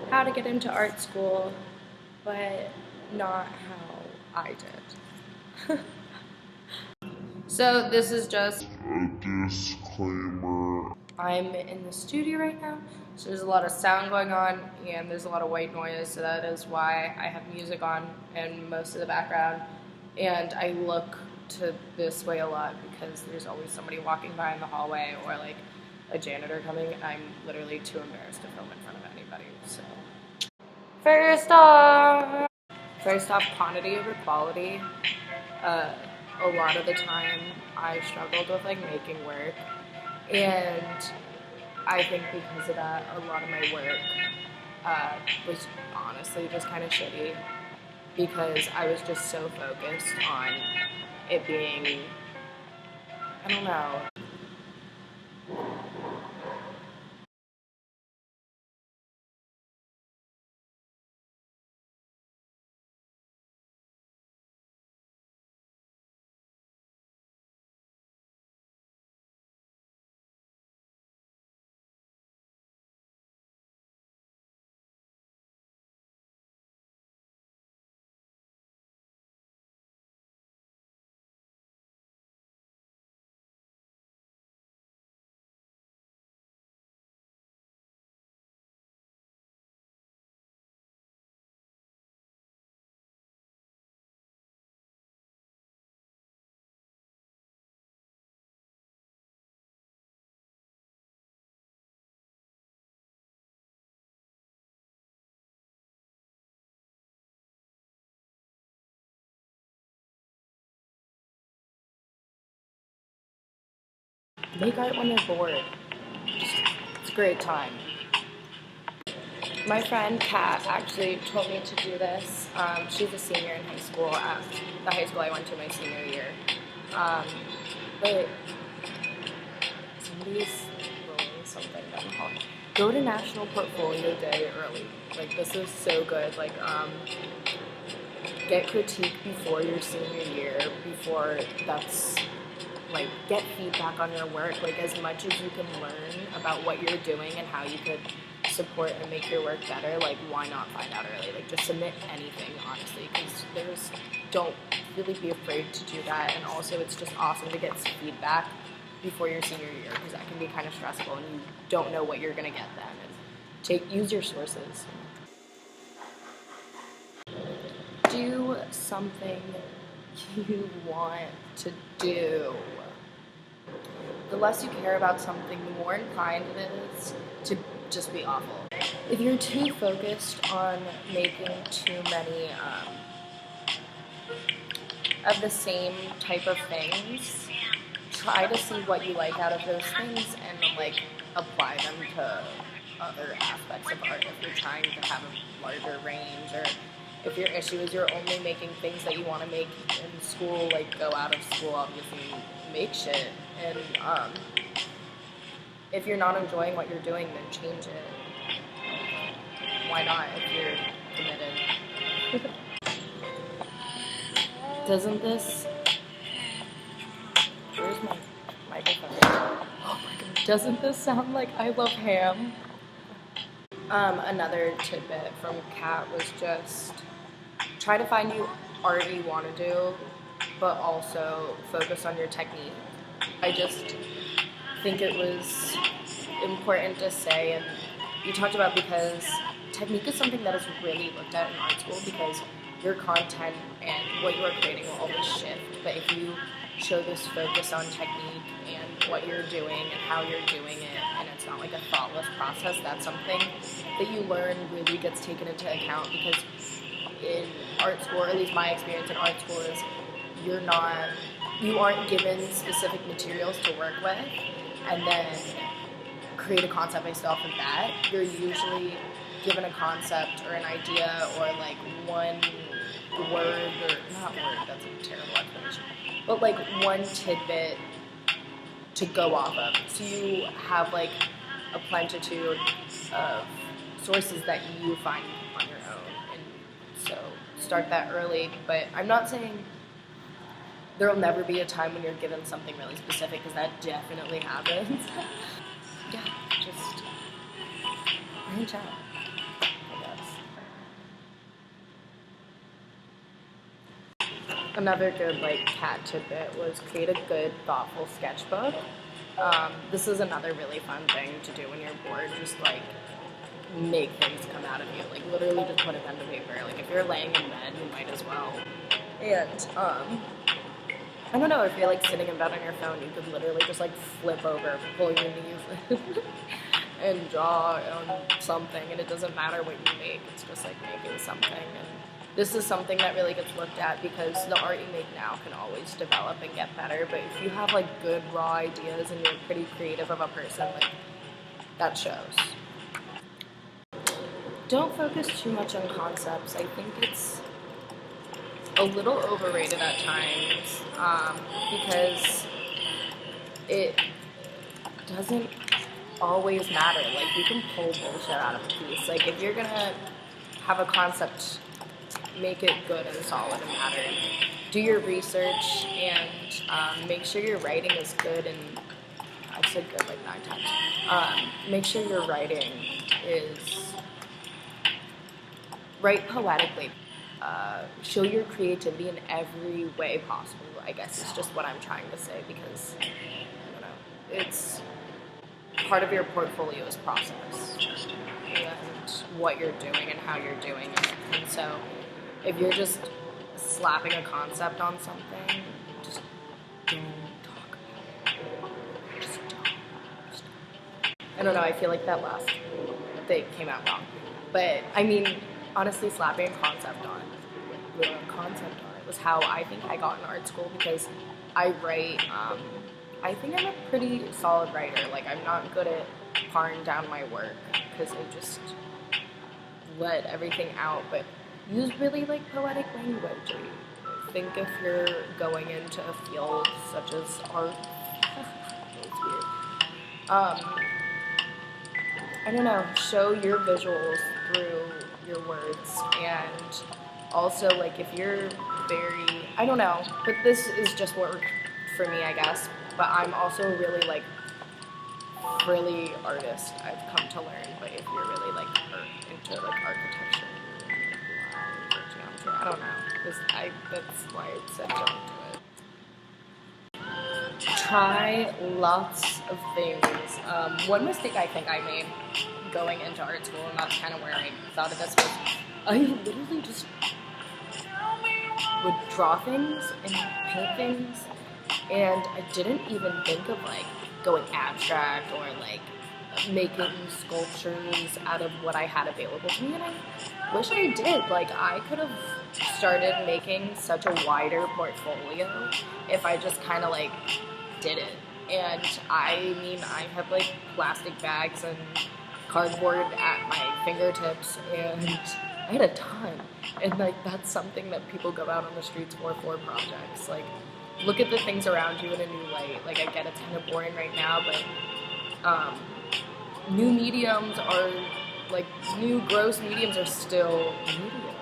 how to get into art school, but not how I did. So this is just a disclaimer. I'm in the studio right now, so there's a lot of sound going on and there's a lot of white noise, so that is why I have music on in most of the background. And I look to this way a lot because there's always somebody walking by in the hallway or like a janitor coming, and I'm literally too embarrassed to film in front of anybody. So first off, quantity over quality. A lot of the time I struggled with like making work, and I think because of that, a lot of my work was honestly just kind of shitty because I was just so focused on it being, I don't know. Make art when you're bored. It's a great time. My friend Kat actually told me to do this. She's a senior in high school at the high school I went to my senior year. But somebody's rolling something down the hall. Go to National Portfolio Day early. Like, this is so good. Like, get critique before your senior year, before that's, like, get feedback on your work, like, as much as you can learn about what you're doing and how you could support and make your work better. Like, why not find out early? Like, just submit anything, honestly, because don't really be afraid to do that. And also, it's just awesome to get feedback before your senior year, because that can be kind of stressful and you don't know what you're going to get then. And use your sources. Do something you want to do. The less you care about something, the more inclined it is to just be awful. If you're too focused on making too many of the same type of things, try to see what you like out of those things and like apply them to other aspects of art. If you're trying to have a larger range, or if your issue is you're only making things that you want to make in school, like go out of school, obviously make shit. And if you're not enjoying what you're doing, then change it. Why not if you're committed? Doesn't this... Where's my microphone? Oh my god. Doesn't this sound like I Love Ham? Another tidbit from Kat was just try to find art you want to do, but also focus on your technique. I just think it was important to say, and you talked about, because technique is something that is really looked at in art school, because your content and what you are creating will always shift. But if you show this focus on technique and what you're doing and how you're doing it, and it's not like a thoughtless process, that's something that you learn really gets taken into account. Because in art school, or at least my experience in art school, is you aren't given specific materials to work with and then create a concept based off of that. You're usually given a concept or an idea or like one word, or not word, that's a terrible explanation, but like one tidbit to go off of. So you have like a plenitude of sources that you find on your own. And so start that early. But I'm not saying there will never be a time when you're given something really specific, because that definitely happens. Yeah, just branch out, I guess. Another good like cat tidbit was create a good, thoughtful sketchbook. This is another really fun thing to do when you're bored. Just like make things come out of you. Like literally just put a pen to paper. Like if you're laying in bed, you might as well. And I don't know, if you're like sitting in bed on your phone, you could literally just like flip over, pull your knees and draw on something, and it doesn't matter what you make, it's just like making something. And this is something that really gets looked at because the art you make now can always develop and get better, but if you have like good raw ideas and you're pretty creative of a person, like that shows. Don't focus too much on concepts. I think it's a little overrated at times because it doesn't always matter. Like you can pull bullshit out of a piece. Like if you're gonna have a concept, make it good and solid and patterned. Do your research and make sure your writing is good. And I've said good like 9 times. Make sure your writing is write poetically. Show your creativity in every way possible, I guess is just what I'm trying to say, because I don't know, it's part of your portfolio's process and what you're doing and how you're doing it. And so if you're just slapping a concept on something, just don't talk about it. Just don't. I don't know, I feel like that last thing came out wrong. But I mean, honestly, slapping a concept on it was how I think I got in art school, because I write, I think I'm a pretty solid writer. Like, I'm not good at paring down my work because I just let everything out, but use really like poetic language. I think if you're going into a field such as art, it's weird. I don't know, show your visuals through your words. And also, like, if you're very, I don't know, but this is just work for me, I guess, but I'm also really, like, really artist, I've come to learn. But if you're really, like, into, like, architecture, or geometry, I don't know, that's why I said don't do it. Try lots of things. One mistake I think I made going into art school, and that's kind of where I thought of this, was I literally just would draw things and paint things, and I didn't even think of like going abstract or like making sculptures out of what I had available to me, and I wish I did. Like, I could have started making such a wider portfolio if I just kind of like did it. And I mean, I have like plastic bags and cardboard at my fingertips, and I had a ton. And like, that's something that people go out on the streets for projects. Like, look at the things around you in a new light. Like, I get it's kind of boring right now, but new mediums are, like, new gross mediums are still mediums.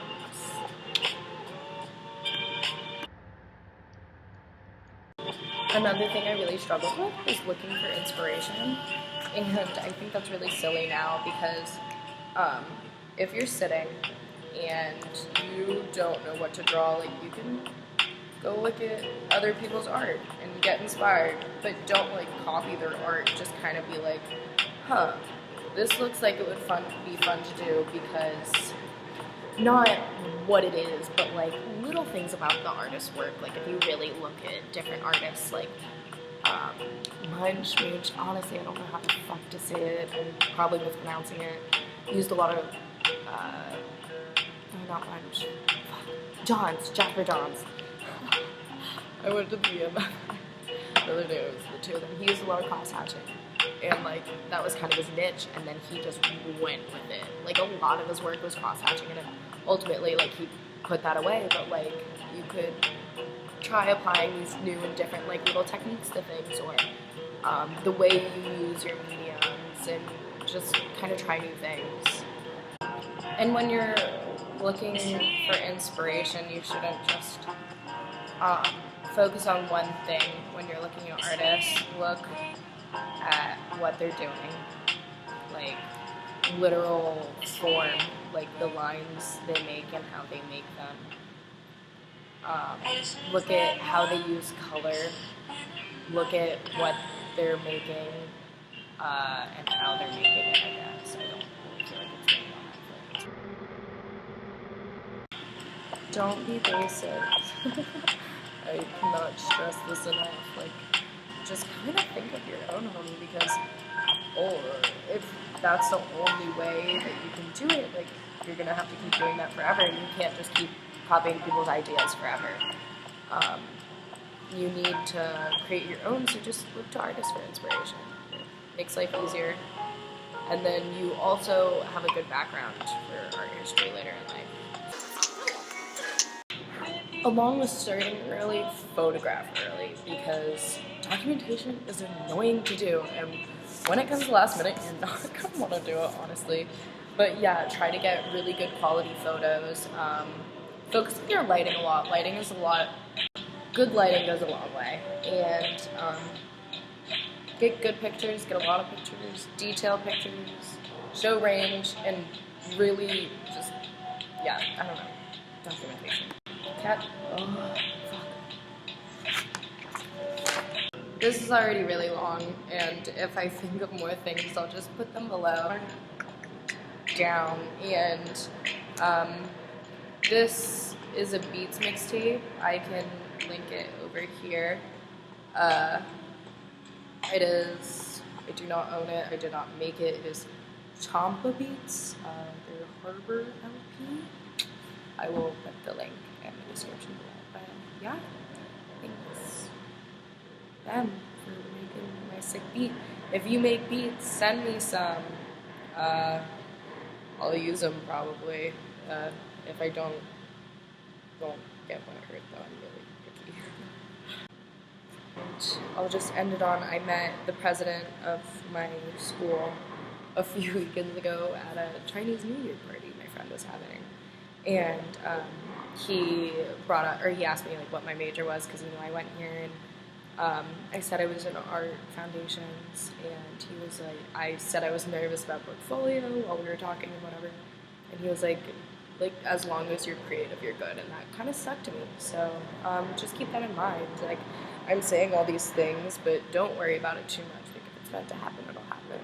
Another thing I really struggled with is looking for inspiration, and I think that's really silly now, because if you're sitting and you don't know what to draw, like, you can go look at other people's art and get inspired, but don't like copy their art. Just kind of be like, huh, this looks like it would be fun to do, because not what it is, but like little things about the artist's work. Like, if you really look at different artists, like Munch, honestly I don't know how the fuck to say it, I'm probably mispronouncing it, used a lot of not Munch, Jasper Johns. I went to the other day, it was the two of them. He used a lot of cross hatching, and like that was kind of his niche, and then he just went with it. Like, a lot of his work was cross hatching, and ultimately like he put that away. But like, you could try applying these new and different like little techniques to things, or the way you use your mediums, and just kind of try new things. And when you're looking for inspiration, you shouldn't just focus on one thing. When you're looking at artists, look at what they're doing, like literal form, like the lines they make and how they make them. Look at how they use color, look at what they're making, and how they're making it, I guess. I don't really feel like it's going on that foot. Don't be basic. I cannot stress this enough. Like, just kind of think of your own home, because, or if that's the only way that you can do it, like, you're gonna have to keep doing that forever. You can't just keep copying people's ideas forever. You need to create your own, so just look to artists for inspiration. It makes life easier. And then you also have a good background for art history later in life. Along with starting early, photograph early, because documentation is annoying to do, and when it comes to last minute, you're not going to want to do it, honestly. But yeah, try to get really good quality photos. Focus on your lighting a lot. Good lighting goes a long way. And get good pictures, get a lot of pictures, detailed pictures, show range, and really just, yeah, I don't know, documentation. Cat, oh, fuck. This is already really long, and if I think of more things, I'll just put them below. Down, and this is a Beats mixtape. I can link it over here. It is, I do not own it, I did not make it. It is Champa Beats, their Harbor LP. I will put the link in the description below. But yeah, thanks them for making my sick beat. If you make beats, send me some. I'll use them probably. If I don't get one hurt though, I'm really picky. And I'll just end it on, I met the president of my school a few weekends ago at a Chinese New Year party my friend was having. And he asked me like what my major was, because I went here, and I said I was in art foundations, and he was like, I said I was nervous about portfolio while we were talking and whatever, and he was like as long as you're creative, you're good, and that kind of stuck to me. So just keep that in mind. Like, I'm saying all these things, but don't worry about it too much. Like, if it's meant to happen, it'll happen.